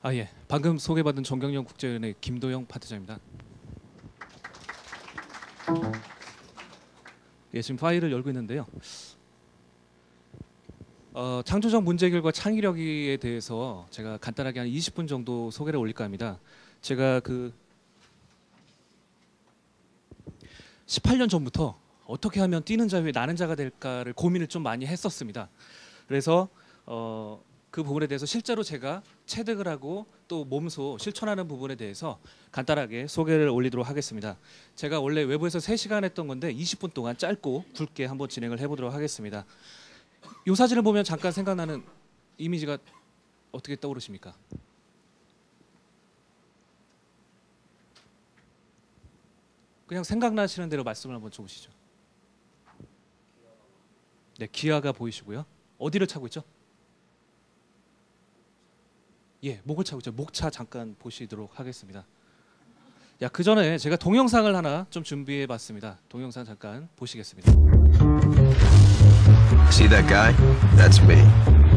예. 방금 소개받은 정경련 국제연의 김도영 파트장입니다. 예, 지금 파일을 열고 있는데요. 창조적 문제결과 창의력에 대해서 제가 간단하게 한 20분 정도 소개를 올릴까 합니다. 제가 18년 전부터 어떻게 하면 뛰는 자 위에 나는 자가 될까를 고민을 좀 많이 했었습니다. 그래서 그 부분에 대해서 실제로 제가 체득을 하고 또 몸소 실천하는 부분에 대해서 간단하게 소개를 올리도록 하겠습니다. 제가 원래 외부에서 3시간 했던 건데 20분 동안 짧고 굵게 한번 진행을 해보도록 하겠습니다. 이 사진을 보면 잠깐 생각나는 이미지가 어떻게 떠오르십니까? 그냥 생각나시는 대로 말씀을 한번 줘보시죠. 네, 기아가 보이시고요. 어디를 차고 있죠? 예, 목을 차고 있죠. 목차 잠깐 보시도록 하겠습니다. 그 전에 제가 동영상을 하나 좀 준비해봤습니다. 동영상 잠깐 보시겠습니다. See that guy? That's me.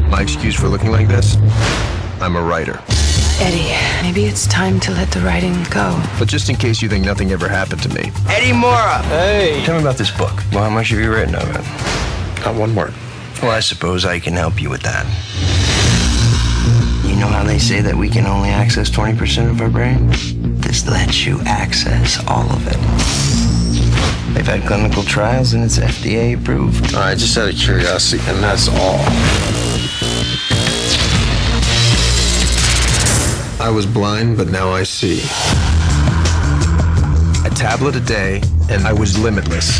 My excuse for looking like this? I'm a writer. Eddie, maybe it's time to let the writing go. But just in case you think nothing ever happened to me. Eddie Mora! Hey! Tell me about this book. Well, how much have you written of it? Not one word. Well, I suppose I can help you with that. You know how they say that we can only access 20% of our brain? This lets you access all of it. They've had clinical trials and it's FDA approved. All right, just out of curiosity, and that's all. I was blind, but now I see. A tablet a day, and I was limitless.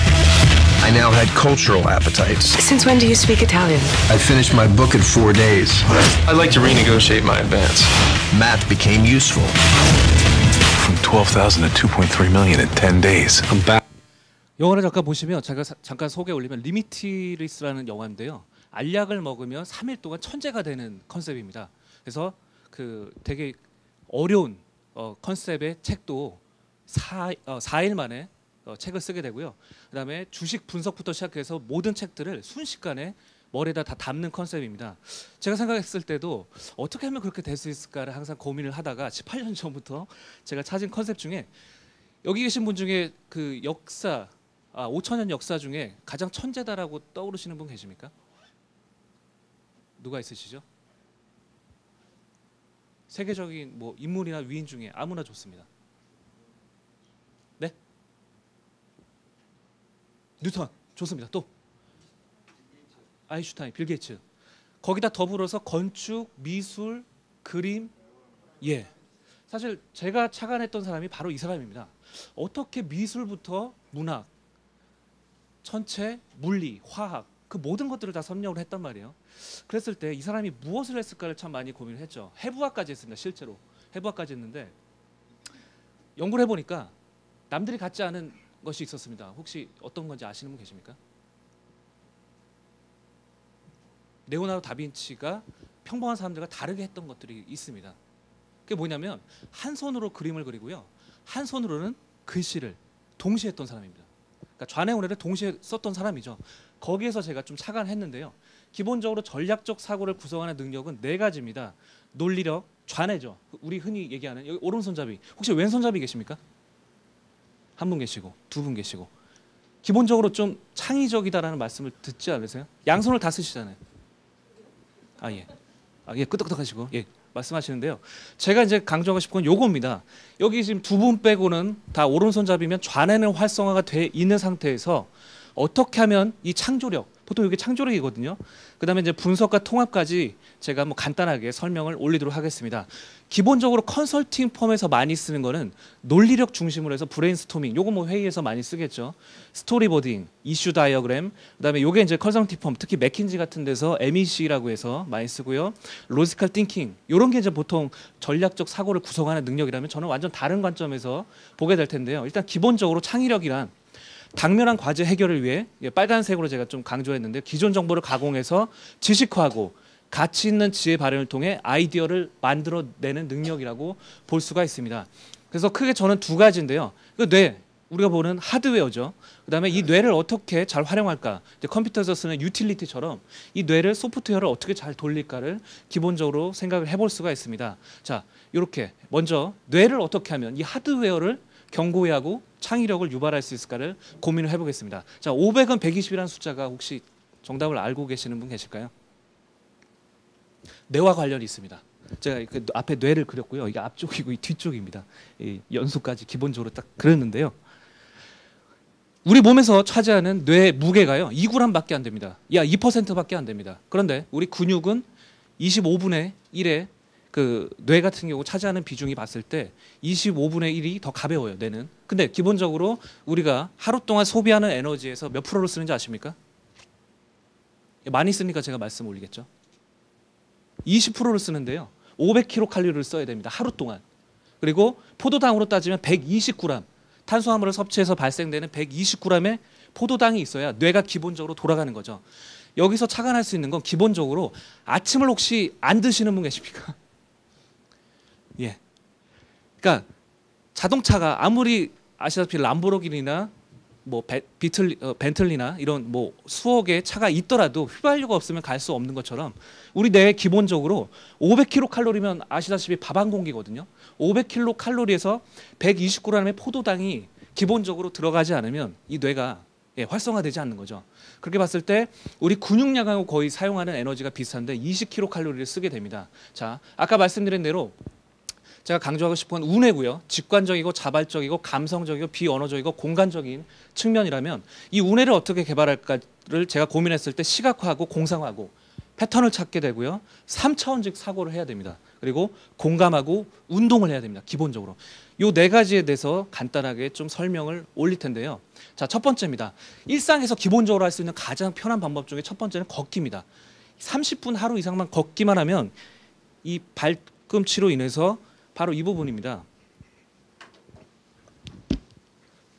I now had cultural appetites. Since when do you speak Italian? I finished my book in 4 days. I'd like to renegotiate my advance. Math became useful. From 12,000 to 2.3 million in 10 days. I'm back. 영화를 잠깐 보시면 제가 잠깐 소개 올리면 리미티리스라는 영화인데요. 알약을 먹으면 3일 동안 천재가 되는 컨셉입니다. 그래서 되게 어려운 컨셉의 책도 4일 만에 책을 쓰게 되고요. 그다음에 주식 분석부터 시작해서 모든 책들을 순식간에 머리에다 다 담는 컨셉입니다. 제가 생각했을 때도 어떻게 하면 그렇게 될 수 있을까를 항상 고민을 하다가 18년 전부터 제가 찾은 컨셉 중에 여기 계신 분 중에 5천년 역사 중에 가장 천재다라고 떠오르시는 분 계십니까? 누가 있으시죠? 세계적인 인물이나 위인 중에 아무나 좋습니다. 네? 뉴턴 좋습니다. 또 아인슈타인, 빌 게이츠. 거기다 더불어서 건축, 미술, 그림, 사실 제가 착안했던 사람이 바로 이 사람입니다. 어떻게 미술부터 문학, 천체, 물리, 화학 그 모든 것들을 다 섭렵을 했단 말이에요. 그랬을 때 이 사람이 무엇을 했을까를 참 많이 고민을 했죠. 해부학까지 했습니다. 실제로 해부학까지 했는데 연구를 해보니까 남들이 갖지 않은 것이 있었습니다. 혹시 어떤 건지 아시는 분 계십니까? 레오나르도 다빈치가 평범한 사람들과 다르게 했던 것들이 있습니다. 그게 뭐냐면 한 손으로 그림을 그리고요, 한 손으로는 글씨를 동시에 했던 사람입니다. 그러니까 좌뇌우뇌를 동시에 썼던 사람이죠. 거기에서 제가 좀 착안했는데요. 기본적으로 전략적 사고를 구성하는 능력은 4가지입니다. 논리력, 좌뇌죠. 우리 흔히 얘기하는 여기 오른손잡이. 혹시 왼손잡이 계십니까? 한 분 계시고, 2분 계시고. 기본적으로 좀 창의적이다라는 말씀을 듣지 않으세요? 양손을 다 쓰시잖아요. 끄덕끄덕하시고 말씀하시는데요. 제가 이제 강조하고 싶은 건 요겁니다. 여기 지금 2분 빼고는 다 오른손잡이면 좌뇌는 활성화가 돼 있는 상태에서 어떻게 하면 이 창조력, 보통 이게 창조력이거든요. 그다음에 이제 분석과 통합까지 제가 간단하게 설명을 올리도록 하겠습니다. 기본적으로 컨설팅 펌에서 많이 쓰는 거는 논리력 중심으로 해서 브레인스토밍, 요거 회의에서 많이 쓰겠죠. 스토리보딩, 이슈 다이어그램, 그다음에 요게 이제 컨설팅 펌, 특히 맥킨지 같은 데서 MEC라고 해서 많이 쓰고요. 로지컬 띵킹, 요런 게 이제 보통 전략적 사고를 구성하는 능력이라면 저는 완전 다른 관점에서 보게 될 텐데요. 일단 기본적으로 창의력이란 당면한 과제 해결을 위해 빨간색으로 제가 좀 강조했는데 기존 정보를 가공해서 지식화하고 가치 있는 지혜 발현을 통해 아이디어를 만들어내는 능력이라고 볼 수가 있습니다. 그래서 크게 저는 2가지인데요. 우리가 보는 하드웨어죠. 그다음에 이 뇌를 어떻게 잘 활용할까? 이제 컴퓨터에서 쓰는 유틸리티처럼 이 뇌를 소프트웨어를 어떻게 잘 돌릴까를 기본적으로 생각을 해볼 수가 있습니다. 자, 이렇게 먼저 뇌를 어떻게 하면 이 하드웨어를 견고히 하고 창의력을 유발할 수 있을까를 고민을 해보겠습니다. 자, 500은 120이라는 숫자가 혹시 정답을 알고 계시는 분 계실까요? 뇌와 관련이 있습니다. 제가 그 앞에 뇌를 그렸고요. 이게 앞쪽이고 이 뒤쪽입니다. 이 연수까지 기본적으로 딱 그렸는데요. 우리 몸에서 차지하는 뇌 무게가요 2g밖에 안 됩니다. 2%밖에 안 됩니다. 그런데 우리 근육은 25분의 1의 그 뇌 같은 경우 차지하는 비중이 봤을 때 25분의 1이 더 가벼워요. 뇌는. 근데 기본적으로 우리가 하루 동안 소비하는 에너지에서 몇 프로를 쓰는지 아십니까? 많이 쓰니까 제가 말씀 올리겠죠. 20%를 쓰는데요. 500kcal를 써야 됩니다. 하루 동안. 그리고 포도당으로 따지면 120g. 탄수화물을 섭취해서 발생되는 120g의 포도당이 있어야 뇌가 기본적으로 돌아가는 거죠. 여기서 착안할 수 있는 건 기본적으로 아침을 혹시 안 드시는 분 계십니까? 예. 그러니까 자동차가 아무리 아시다시피 람보르기니나 뭐 벤틀리나 이런 뭐 수억의 차가 있더라도 휘발유가 없으면 갈 수 없는 것처럼 우리 뇌에 기본적으로 500kcal면 아시다시피 밥 한 공기거든요. 500kcal에서 120g의 포도당이 기본적으로 들어가지 않으면 이 뇌가 활성화되지 않는 거죠. 그렇게 봤을 때 우리 근육량하고 거의 사용하는 에너지가 비슷한데 20kcal를 쓰게 됩니다. 자, 아까 말씀드린 대로 제가 강조하고 싶은 건 운해고요. 직관적이고 자발적이고 감성적이고 비언어적이고 공간적인 측면이라면 이 운해를 어떻게 개발할까를 제가 고민했을 때 시각화하고 공상화하고 패턴을 찾게 되고요. 3차원적 사고를 해야 됩니다. 그리고 공감하고 운동을 해야 됩니다. 기본적으로. 이 네 가지에 대해서 간단하게 좀 설명을 올릴 텐데요. 자, 첫 번째입니다. 일상에서 기본적으로 할 수 있는 가장 편한 방법 중에 첫 번째는 걷기입니다. 30분 하루 이상만 걷기만 하면 이 발꿈치로 인해서 바로 이 부분입니다.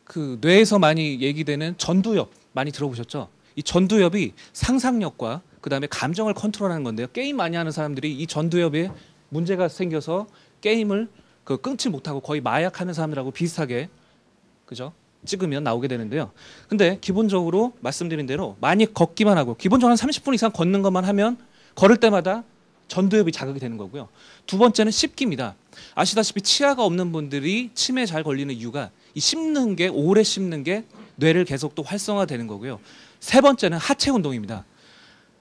그 뇌에서 많이 얘기되는 전두엽 많이 들어보셨죠? 이 전두엽이 상상력과 그다음에 감정을 컨트롤하는 건데요. 게임 많이 하는 사람들이 이 전두엽에 문제가 생겨서 게임을 끊지 못하고 거의 마약하는 사람들하고 비슷하게 그죠? 찍으면 나오게 되는데요. 근데 기본적으로 말씀드린 대로 많이 걷기만 하고 기본적으로 한 30분 이상 걷는 것만 하면 걸을 때마다 전두엽이 자극이 되는 거고요. 두 번째는 씹기입니다. 아시다시피 치아가 없는 분들이 치매에 잘 걸리는 이유가 이 씹는 게 오래 씹는 게 뇌를 계속 또 활성화되는 거고요. 세 번째는 하체 운동입니다.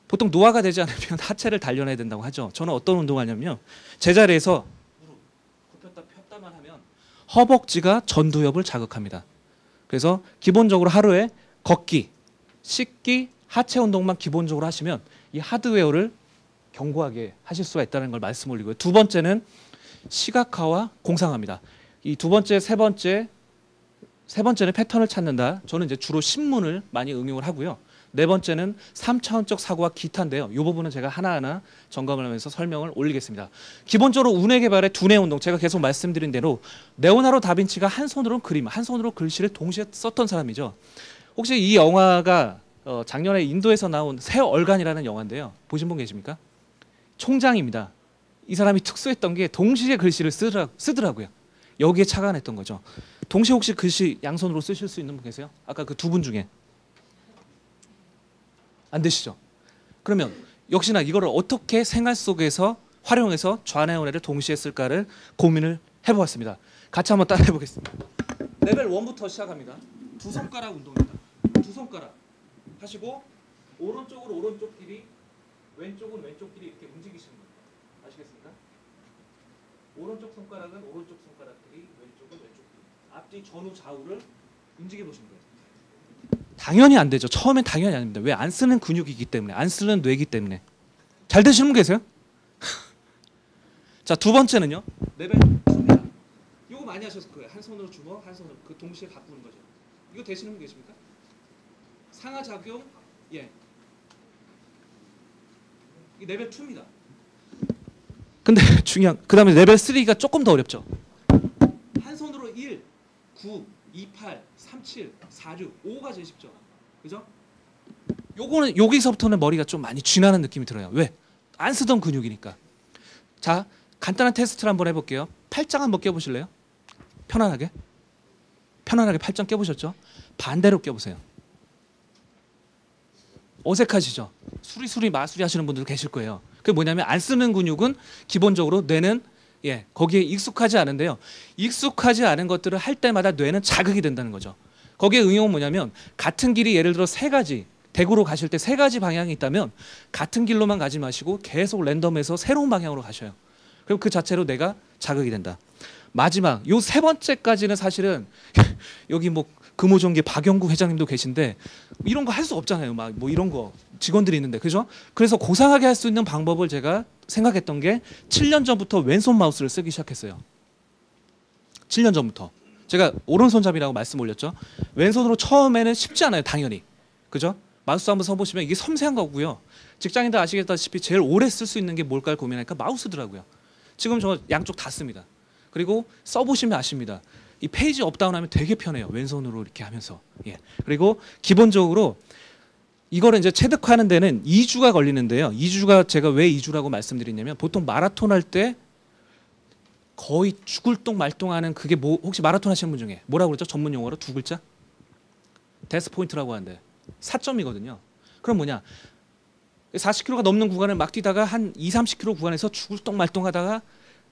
보통 노화가 되지 않으면 하체를 단련해야 된다고 하죠. 저는 어떤 운동하냐면요. 제자리에서 무릎 굽혔다 폈다만 하면 허벅지가 전두엽을 자극합니다. 그래서 기본적으로 하루에 걷기, 씻기, 하체 운동만 기본적으로 하시면 이 하드웨어를 견고하게 하실 수가 있다는 걸 말씀 올리고요. 두 번째는 시각화와 공상화입니다. 이 두 번째, 세 번째는 패턴을 찾는다. 저는 이제 주로 신문을 많이 응용을 하고요. 네 번째는 3차원적 사고와 기타인데요. 이 부분은 제가 하나하나 점검을 하면서 설명을 올리겠습니다. 기본적으로 운해 개발의 두뇌 운동, 제가 계속 말씀드린 대로 레오나르도 다빈치가 한 손으로 그림, 한 손으로 글씨를 동시에 썼던 사람이죠. 혹시 이 영화가 작년에 인도에서 나온 새 얼간이라는 영화인데요. 보신 분 계십니까? 총장입니다. 이 사람이 특수했던 게 동시에 글씨를 쓰더라고요. 여기에 착안했던 거죠. 동시에 혹시 글씨 양손으로 쓰실 수 있는 분 계세요? 아까 그 두 분 중에 안 되시죠? 그러면 역시나 이거를 어떻게 생활 속에서 활용해서 좌뇌 우뇌를 동시에 쓸까를 고민을 해보았습니다. 같이 한번 따라해 보겠습니다. 레벨 1부터 시작합니다. 두 손가락 운동입니다. 두 손가락 하시고 오른쪽은 오른쪽끼리 왼쪽은 왼쪽끼리 이렇게 움직이시는 겁니다. 아시겠습니까? 오른쪽 손가락은 오른쪽 손가락끼리 왼쪽은 왼쪽끼리 앞뒤 전후 좌우를 움직여 보시는 거예요. 당연히 안 되죠. 처음엔 당연히 안 됩니다. 왜? 안 쓰는 근육이기 때문에, 안 쓰는 뇌이기 때문에. 잘 되시는 분 계세요? 자, 두 번째는요. 레벨 2입니다. 이거 많이 하셨을 거예요. 한 손으로 주먹, 한 손으로 그 동시에 바꾸는 거죠. 이거 되시는 분 계십니까? 상하작용, 예. 이 레벨 2입니다. 근데 중요한, 그 다음에 레벨 3가 조금 더 어렵죠. 한 손으로 1, 9, 2, 8, 3, 7, 4, 6, 5가 제일 쉽죠. 그죠? 요거는 여기서부터는 머리가 좀 많이 쥐나는 느낌이 들어요. 왜? 안 쓰던 근육이니까. 자, 간단한 테스트를 한번 해볼게요. 팔짱 한번 껴보실래요? 편안하게. 편안하게 팔짱 껴보셨죠? 반대로 껴보세요. 어색하시죠? 수리수리 마수리 하시는 분들 계실 거예요. 그게 뭐냐면 안 쓰는 근육은 기본적으로 뇌는 거기에 익숙하지 않은데요. 익숙하지 않은 것들을 할 때마다 뇌는 자극이 된다는 거죠. 거기에 응용은 뭐냐면 같은 길이 예를 들어 세 가지 대구로 가실 때 세 가지 방향이 있다면 같은 길로만 가지 마시고 계속 랜덤해서 새로운 방향으로 가셔요. 그럼 그 자체로 뇌가 자극이 된다. 마지막 요 세 번째까지는 사실은 여기 뭐 금호정기 박영구 회장님도 계신데 이런 거 할 수 없잖아요. 막 뭐 이런 거 직원들이 있는데 그죠? 그래서 고상하게 할 수 있는 방법을 제가 생각했던 게 7년 전부터 왼손 마우스를 쓰기 시작했어요. 7년 전부터 제가 오른손잡이라고 말씀 올렸죠. 왼손으로 처음에는 쉽지 않아요. 당연히 그죠? 마우스 한번 써보시면 이게 섬세한 거고요. 직장인들 아시겠다시피 제일 오래 쓸 수 있는 게 뭘까 고민하니까 마우스더라고요. 지금 저 양쪽 다 씁니다. 그리고 써보시면 아십니다. 이 페이지 업다운하면 되게 편해요. 왼손으로 이렇게 하면서. 그리고 기본적으로 이거를 이제 체득하는 데는 2주가 걸리는데요. 2주가 제가 왜 2주라고 말씀드리냐면 보통 마라톤 할 때 거의 죽을 똥 말똥하는 그게 뭐 혹시 마라톤 하시는 분 중에 뭐라고 그러죠? 전문 용어로 두 글자? 데스 포인트라고 하는데 4점이거든요. 그럼 뭐냐? 40km가 넘는 구간을 막 뛰다가 한 2, 30km 구간에서 죽을 똥 말똥하다가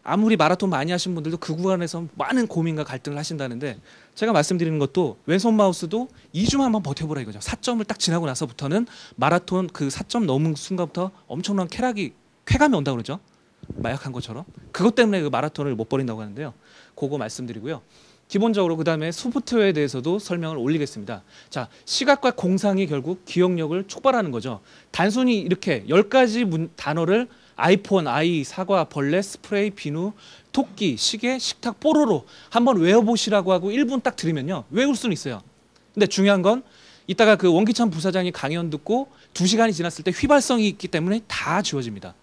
아무리 마라톤 많이 하신 분들도 그 구간에서 많은 고민과 갈등을 하신다는데 제가 말씀드리는 것도 왼손 마우스도 2주만 한번 버텨보라 이거죠. 4점을 딱 지나고 나서부터는 마라톤 그 4점 넘은 순간부터 엄청난 쾌감이 온다고 그러죠. 마약한 것처럼. 그것 때문에 그 마라톤을 못 버린다고 하는데요. 그거 말씀드리고요. 기본적으로 그다음에 소프트웨어에 대해서도 설명을 올리겠습니다. 자, 시각과 공상이 결국 기억력을 촉발하는 거죠. 단순히 이렇게 10가지 단어를 아이폰, 아이, 사과, 벌레, 스프레이, 비누, 토끼, 시계, 식탁, 뽀로로 한번 외워보시라고 하고 1분 딱 들으면요. 외울 수는 있어요. 근데 중요한 건 이따가 그 원기찬 부사장이 강연 듣고 2시간이 지났을 때 휘발성이 있기 때문에 다 지워집니다.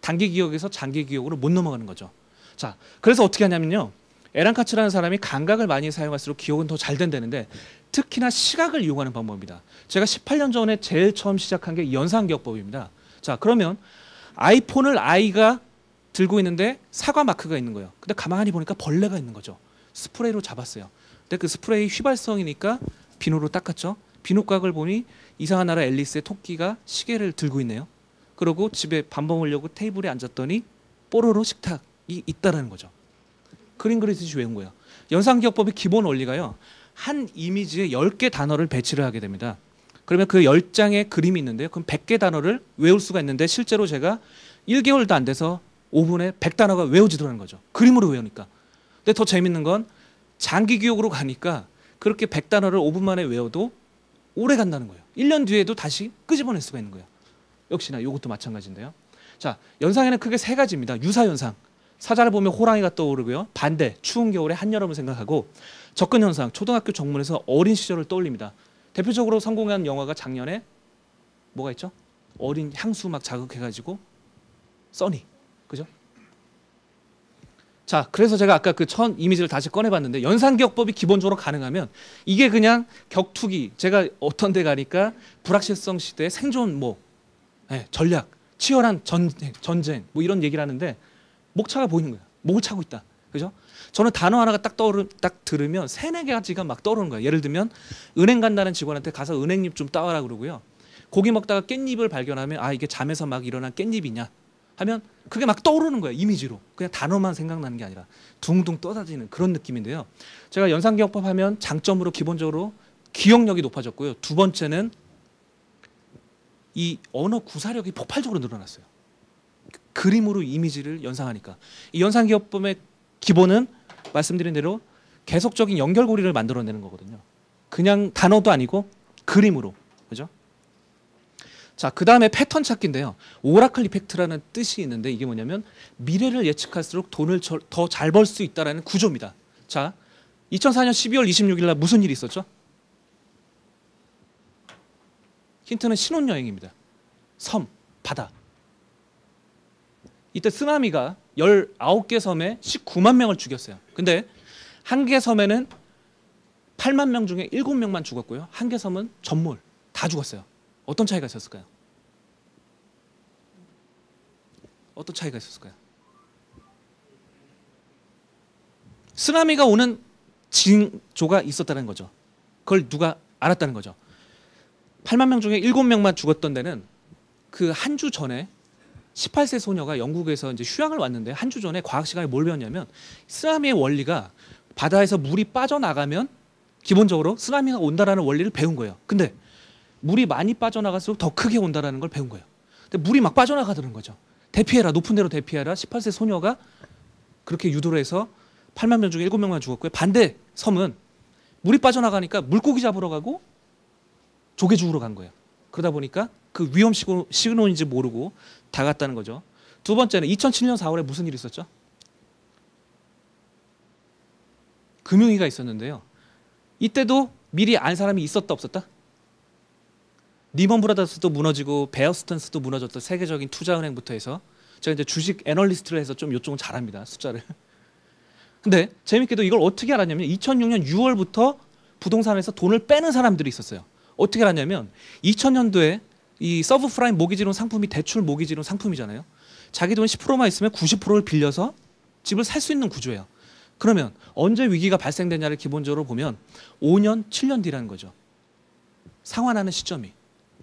단기 기억에서 장기 기억으로 못 넘어가는 거죠. 자, 그래서 어떻게 하냐면요. 에란 카츠라는 사람이 감각을 많이 사용할수록 기억은 더 잘 된다는데 특히나 시각을 이용하는 방법입니다. 제가 18년 전에 제일 처음 시작한 게 연상기억법입니다. 자, 그러면 아이폰을 아이가 들고 있는데 사과 마크가 있는 거예요. 근데 가만히 보니까 벌레가 있는 거죠. 스프레이로 잡았어요. 근데 그 스프레이 휘발성이니까 비누로 닦았죠. 비누각을 보니 이상한 나라 앨리스의 토끼가 시계를 들고 있네요. 그러고 집에 밥 먹으려고 테이블에 앉았더니 뽀로로 식탁이 있다라는 거죠. 그림 그리듯이 외운 거예요. 연상기억법의 기본 원리가요. 한 이미지에 10개 단어를 배치를 하게 됩니다. 그러면 그 10장의 그림이 있는데요. 그럼 100개 단어를 외울 수가 있는데 실제로 제가 1개월도 안 돼서 5분에 100단어가 외워지더라는 거죠. 그림으로 외우니까. 근데 더 재밌는 건 장기 기억으로 가니까 그렇게 100단어를 5분 만에 외워도 오래 간다는 거예요. 1년 뒤에도 다시 끄집어낼 수가 있는 거예요. 역시나 이것도 마찬가지인데요. 자, 연상에는 크게 세 가지입니다. 유사연상. 사자를 보면 호랑이가 떠오르고요. 반대, 추운 겨울에 한여름을 생각하고 접근현상, 초등학교 정문에서 어린 시절을 떠올립니다. 대표적으로 성공한 영화가 작년에 뭐가 있죠? 어린 향수 막 자극해가지고 써니, 그죠? 자, 그래서 제가 아까 그 첫 이미지를 다시 꺼내봤는데 연상기억법이 기본적으로 가능하면 이게 그냥 격투기, 제가 어떤 데 가니까 불확실성 시대의 생존 전략, 치열한 전쟁 뭐 이런 얘기를 하는데 목차가 보이는 거예요. 목을 차고 있다, 그죠? 저는 단어 하나가 딱 들으면 3-4가지가 막 떠오르는 거예요. 예를 들면 은행 간다는 직원한테 가서 은행잎 좀 따와라 그러고요. 고기 먹다가 깻잎을 발견하면 아 이게 잠에서 막 일어난 깻잎이냐 하면 그게 막 떠오르는 거예요. 이미지로. 그냥 단어만 생각나는 게 아니라 둥둥 떠다니는 그런 느낌인데요. 제가 연상기억법 하면 장점으로 기본적으로 기억력이 높아졌고요. 두 번째는 이 언어 구사력이 폭발적으로 늘어났어요. 그림으로 이미지를 연상하니까. 이 연상기억법의 기본은 말씀드린 대로 계속적인 연결고리를 만들어내는 거거든요. 그냥 단어도 아니고 그림으로. 그죠? 자, 그 다음에 패턴 찾기인데요. 오라클 이펙트라는 뜻이 있는데 이게 뭐냐면 미래를 예측할수록 돈을 더 잘 벌 수 있다는 구조입니다. 자, 2004년 12월 26일 날 무슨 일이 있었죠? 힌트는 신혼여행입니다. 섬, 바다. 이때 쓰나미가 19개 섬에 19만 명을 죽였어요. 근데 한 개 섬에는 8만 명 중에 7명만 죽었고요. 한 개 섬은 전몰 다 죽었어요. 어떤 차이가 있었을까요? 어떤 차이가 있었을까요? 쓰나미가 오는 징조가 있었다는 거죠. 그걸 누가 알았다는 거죠. 8만 명 중에 7명만 죽었던 데는 그 한 주 전에 18세 소녀가 영국에서 이제 휴양을 왔는데 한 주 전에 과학 시간에 뭘 배웠냐면 쓰나미의 원리가 바다에서 물이 빠져나가면 기본적으로 쓰나미가 온다라는 원리를 배운 거예요. 근데 물이 많이 빠져나갈수록 더 크게 온다라는 걸 배운 거예요. 근데 물이 막 빠져나가더는 거죠. 대피해라, 높은 데로 대피해라. 18세 소녀가 그렇게 유도를 해서 8만 명 중에 7명만 죽었고요. 반대 섬은 물이 빠져나가니까 물고기 잡으러 가고 조개 죽으러 간 거예요. 그러다 보니까 그 위험 신호인지 모르고 다 갔다는 거죠. 두 번째는 2007년 4월에 무슨 일이 있었죠? 금융위기가 있었는데요. 이때도 미리 안 사람이 있었다 없었다? 리먼 브라더스도 무너지고 베어스턴스도 무너졌던 세계적인 투자은행부터 해서 제가 이제 주식 애널리스트를 해서 좀 요쪽은 잘합니다. 숫자를. 근데 재밌게도 이걸 어떻게 알았냐면 2006년 6월부터 부동산에서 돈을 빼는 사람들이 있었어요. 어떻게 알았냐면 2000년도에 이 서브프라임 모기지론 상품이 대출 모기지론 상품이잖아요. 자기 돈 10%만 있으면 90%를 빌려서 집을 살 수 있는 구조예요. 그러면 언제 위기가 발생되냐를 기본적으로 보면 5년, 7년 뒤라는 거죠. 상환하는 시점이.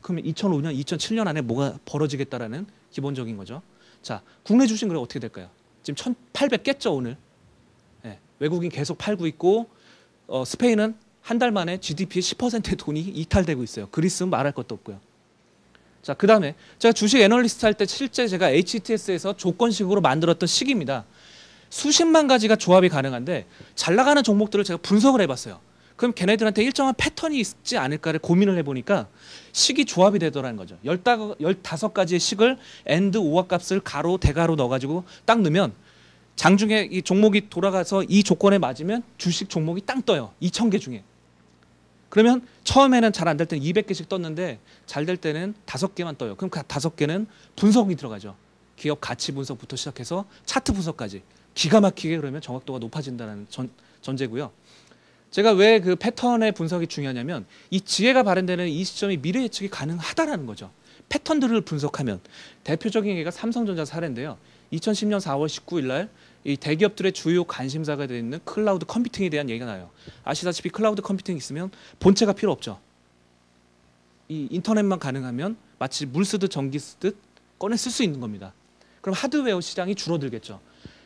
그러면 2005년, 2007년 안에 뭐가 벌어지겠다라는 기본적인 거죠. 자, 국내 주식은 그럼 어떻게 될까요? 지금 1,800 깼죠 오늘. 네, 외국인 계속 팔고 있고 스페인은 한 달 만에 GDP의 10%의 돈이 이탈되고 있어요. 그리스는 말할 것도 없고요. 자, 그 다음에 제가 주식 애널리스트 할 때 실제 제가 HTS에서 조건식으로 만들었던 식입니다. 수십만 가지가 조합이 가능한데 잘 나가는 종목들을 제가 분석을 해봤어요. 그럼 걔네들한테 일정한 패턴이 있지 않을까를 고민을 해보니까 식이 조합이 되더라는 거죠. 15가지의 식을 AND 오합값을 가로 대가로 넣어가지고 딱 넣으면 장중에 이 종목이 돌아가서 이 조건에 맞으면 주식 종목이 땅 떠요. 2,000개 중에. 그러면 처음에는 잘 안 될 때는 200개씩 떴는데 잘 될 때는 5개만 떠요. 그럼 그 5개는 분석이 들어가죠. 기업 가치 분석부터 시작해서 차트 분석까지. 기가 막히게 그러면 정확도가 높아진다는 전제고요. 제가 왜 그 패턴의 분석이 중요하냐면 이 지혜가 발현되는 이 시점이 미래 예측이 가능하다라는 거죠. 패턴들을 분석하면 대표적인 예가 삼성전자 사례인데요. 2010년 4월 19일 날 이 대기업들의 주요 관심사가 되어 있는 클라우드 컴퓨팅에 대한 얘기가 나요. 아시다시피 클라우드 컴퓨팅 있으면 본체가 필요 없죠. 이 인터넷만 가능하면 마치 물 쓰듯 전기 쓰듯 꺼내 쓸 수 있는 겁니다. 그럼 하드웨어 시장이 줄어들겠죠.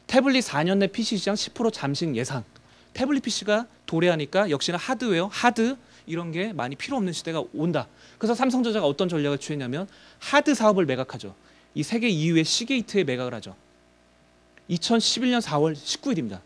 태블릿 4년 내 PC 시장 10% 잠식 예상. 태블릿 PC가 도래하니까 역시나 하드웨어, 하드 이런 게 많이 필요 없는 시대가 온다. 그래서 삼성전자가 어떤 전략을 취했냐면 하드 사업을 매각하죠. 이 세계 2위의 시게이트에 매각을 하죠. 2011년 4월 19일입니다.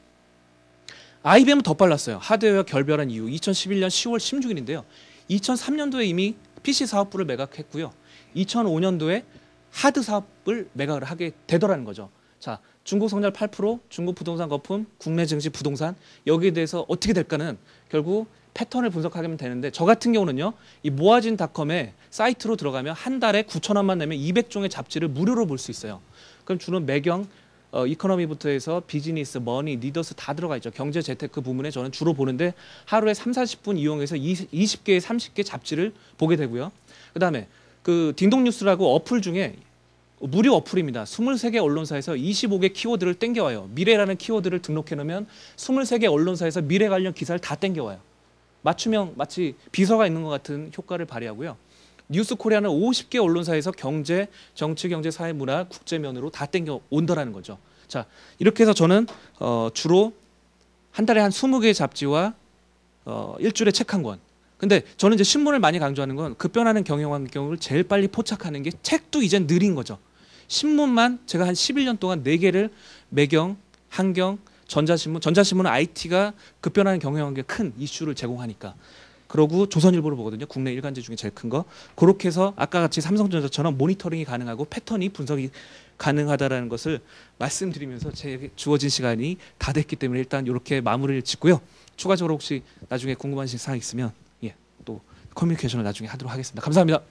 IBM은 더 빨랐어요. 하드웨어 결별한 이후 2011년 10월 16일인데요. 2003년도에 이미 PC 사업부를 매각했고요. 2005년도에 하드 사업을 매각을 하게 되더라는 거죠. 자, 중국 성장 8%, 중국 부동산 거품, 국내 증시 부동산 여기에 대해서 어떻게 될까는 결국 패턴을 분석하면 되는데 저 같은 경우는요. 이 모아진닷컴에 사이트로 들어가면 한 달에 9,000원만 내면 200종의 잡지를 무료로 볼 수 있어요. 그럼 주는 매경, 이코노미부터 해서 비즈니스, 머니, 리더스 다 들어가 있죠. 경제 재테크 부문에 저는 주로 보는데 하루에 3-40분 이용해서 20개, 30개 잡지를 보게 되고요. 그다음에 그 딩동뉴스라고 어플 중에 무료 어플입니다. 23개 언론사에서 25개 키워드를 땡겨와요. 미래라는 키워드를 등록해 놓으면 23개 언론사에서 미래 관련 기사를 다 땡겨와요. 맞춤형 마치 비서가 있는 것 같은 효과를 발휘하고요. 뉴스코리아는 50개 언론사에서 경제, 정치, 경제, 사회, 문화, 국제면으로 다 땡겨 온다라는 거죠. 자, 이렇게 해서 저는 주로 한 달에 한 20개의 잡지와 일주일에 책 한 권. 근데 저는 이제 신문을 많이 강조하는 건 급변하는 경영 환경을 제일 빨리 포착하는 게 책도 이젠 느린 거죠. 신문만 제가 한 11년 동안 4개를 매경, 한경, 전자신문은 IT가 급변하는 경영 환경에 큰 이슈를 제공하니까. 그러고 조선일보를 보거든요. 국내 일간지 중에 제일 큰 거. 그렇게 해서 아까 같이 삼성전자처럼 모니터링이 가능하고 패턴이 분석이 가능하다라는 것을 말씀드리면서 제 주어진 시간이 다 됐기 때문에 일단 이렇게 마무리를 짓고요. 추가적으로 혹시 나중에 궁금하신 사항 있으면 또 커뮤니케이션을 나중에 하도록 하겠습니다. 감사합니다.